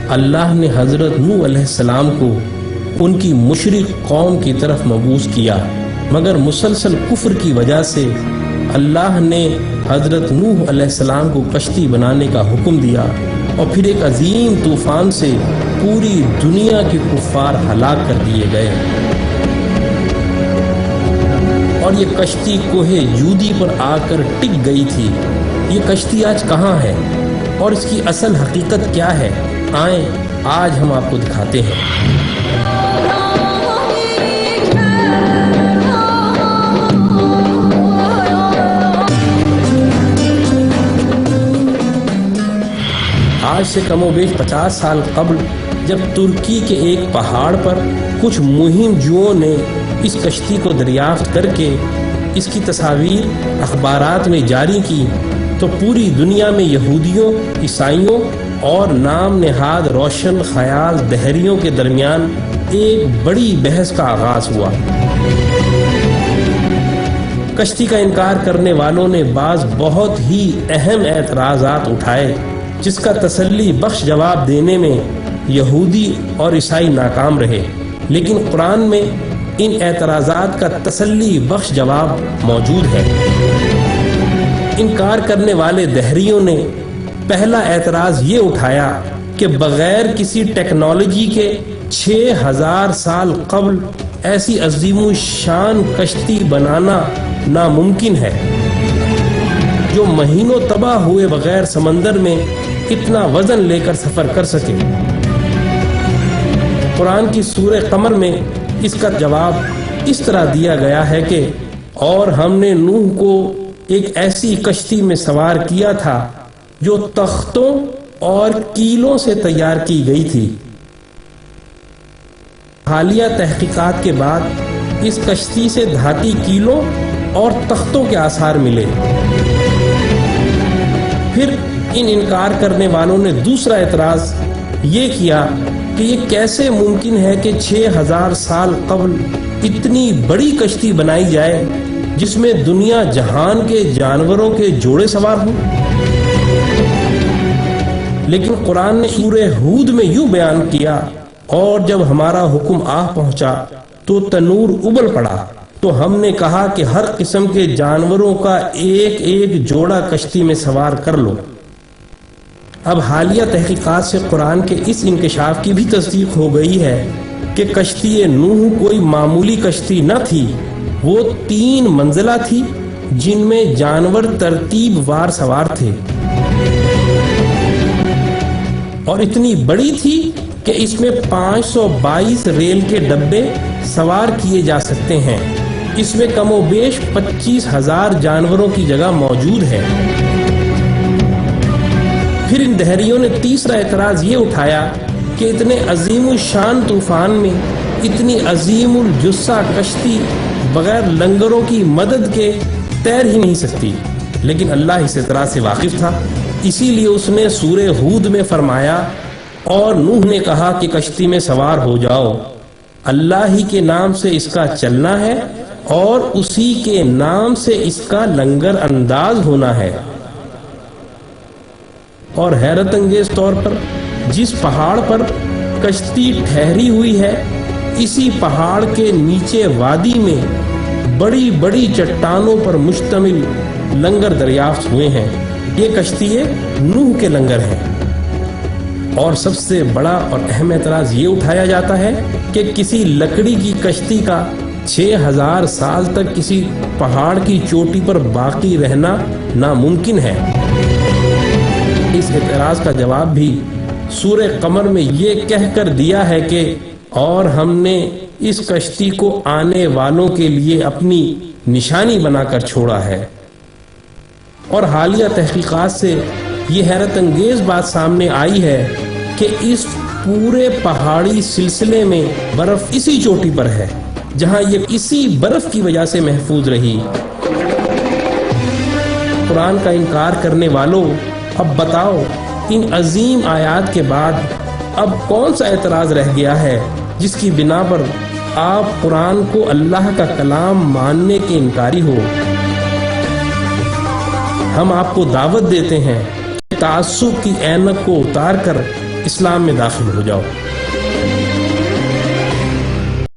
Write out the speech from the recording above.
اللہ نے حضرت نوح علیہ السلام کو ان کی مشرک قوم کی طرف مبعوث کیا، مگر مسلسل کفر کی وجہ سے اللہ نے حضرت نوح علیہ السلام کو کشتی بنانے کا حکم دیا، اور پھر ایک عظیم طوفان سے پوری دنیا کے کفار ہلاک کر دیے گئے۔ اور یہ کشتی کوہ جودی پر آ کر ٹک گئی تھی۔ یہ کشتی آج کہاں ہے اور اس کی اصل حقیقت کیا ہے؟ آئیں آج ہم آپ کو دکھاتے ہیں۔ آج سے کم و بیش 50 سال قبل جب ترکی کے ایک پہاڑ پر کچھ مہم جوؤں نے اس کشتی کو دریافت کر کے اس کی تصاویر اخبارات میں جاری کی، تو پوری دنیا میں یہودیوں، عیسائیوں اور نام نہاد روشن خیال دہریوں کے درمیان ایک بڑی بحث کا آغاز ہوا۔ کشتی کا انکار کرنے والوں نے بعض بہت ہی اہم اعتراضات اٹھائے، جس کا تسلی بخش جواب دینے میں یہودی اور عیسائی ناکام رہے، لیکن قرآن میں ان اعتراضات کا تسلی بخش جواب موجود ہے۔ انکار کرنے والے دہریوں نے پہلا اعتراض یہ اٹھایا کہ بغیر کسی ٹیکنالوجی کے 6000 سال قبل ایسی عظیم الشان کشتی بنانا ناممکن ہے جو مہینوں تباہ ہوئے بغیر سمندر میں اتنا وزن لے کر سفر کر سکے۔ قرآن کی سورہ قمر میں اس کا جواب اس طرح دیا گیا ہے کہ اور ہم نے نوح کو ایک ایسی کشتی میں سوار کیا تھا جو تختوں اور کیلوں سے تیار کی گئی تھی۔ حالیہ تحقیقات کے بعد اس کشتی سے دھاتی کیلوں اور تختوں کے آثار ملے۔ پھر ان انکار کرنے والوں نے دوسرا اعتراض یہ کیا کہ یہ کیسے ممکن ہے کہ 6000 سال قبل اتنی بڑی کشتی بنائی جائے جس میں دنیا جہان کے جانوروں کے جوڑے سوار ہوں۔ لیکن قرآن نے سورہ ہود میں یوں بیان کیا، اور جب ہمارا حکم آ پہنچا تو تنور ابل پڑا، تو ہم نے کہا کہ ہر قسم کے جانوروں کا ایک ایک جوڑا کشتی میں سوار کر لو۔ اب حالیہ تحقیقات سے قرآن کے اس انکشاف کی بھی تصدیق ہو گئی ہے کہ کشتی نوح کوئی معمولی کشتی نہ تھی، وہ 3 منزلہ تھی جن میں جانور ترتیب وار سوار تھے، اور اتنی بڑی تھی کہ اس میں 522 ریل کے ڈبے سوار کیے جا سکتے ہیں۔ اس میں کم و بیش 25,000 جانوروں کی جگہ موجود ہے۔ پھر ان دہریوں نے تیسرا اعتراض یہ اٹھایا کہ اتنے عظیم الشان طوفان میں اتنی عظیم الجثہ کشتی بغیر لنگروں کی مدد کے تیر ہی نہیں سکتی، لیکن اللہ اس اعتراض سے واقف تھا، اسی لیے اس نے سورہ ہود میں فرمایا، اور نوح نے کہا کہ کشتی میں سوار ہو جاؤ، اللہ ہی کے نام سے اس کا چلنا ہے اور اسی کے نام سے اس کا لنگر انداز ہونا ہے۔ اور حیرت انگیز طور پر جس پہاڑ پر کشتی ٹھہری ہوئی ہے، اسی پہاڑ کے نیچے وادی میں بڑی بڑی چٹانوں پر مشتمل لنگر دریافت ہوئے ہیں۔ یہ کشتی نوح کے لنگر ہیں۔ اور سب سے بڑا اور اہم اعتراض یہ اٹھایا جاتا ہے کہ کسی لکڑی کی کشتی کا 6000 سال تک کسی پہاڑ کی چوٹی پر باقی رہنا ناممکن ہے۔ اس اعتراض کا جواب بھی سورہ قمر میں یہ کہہ کر دیا ہے کہ اور ہم نے اس کشتی کو آنے والوں کے لیے اپنی نشانی بنا کر چھوڑا ہے۔ اور حالیہ تحقیقات سے یہ حیرت انگیز بات سامنے آئی ہے کہ اس پورے پہاڑی سلسلے میں برف اسی چوٹی پر ہے جہاں یہ اسی برف کی وجہ سے محفوظ رہی۔ قرآن کا انکار کرنے والوں، اب بتاؤ ان عظیم آیات کے بعد اب کون سا اعتراض رہ گیا ہے جس کی بنا پر آپ قرآن کو اللہ کا کلام ماننے کے انکاری ہو؟ ہم آپ کو دعوت دیتے ہیں کہ تعصب کی اینک کو اتار کر اسلام میں داخل ہو جاؤ۔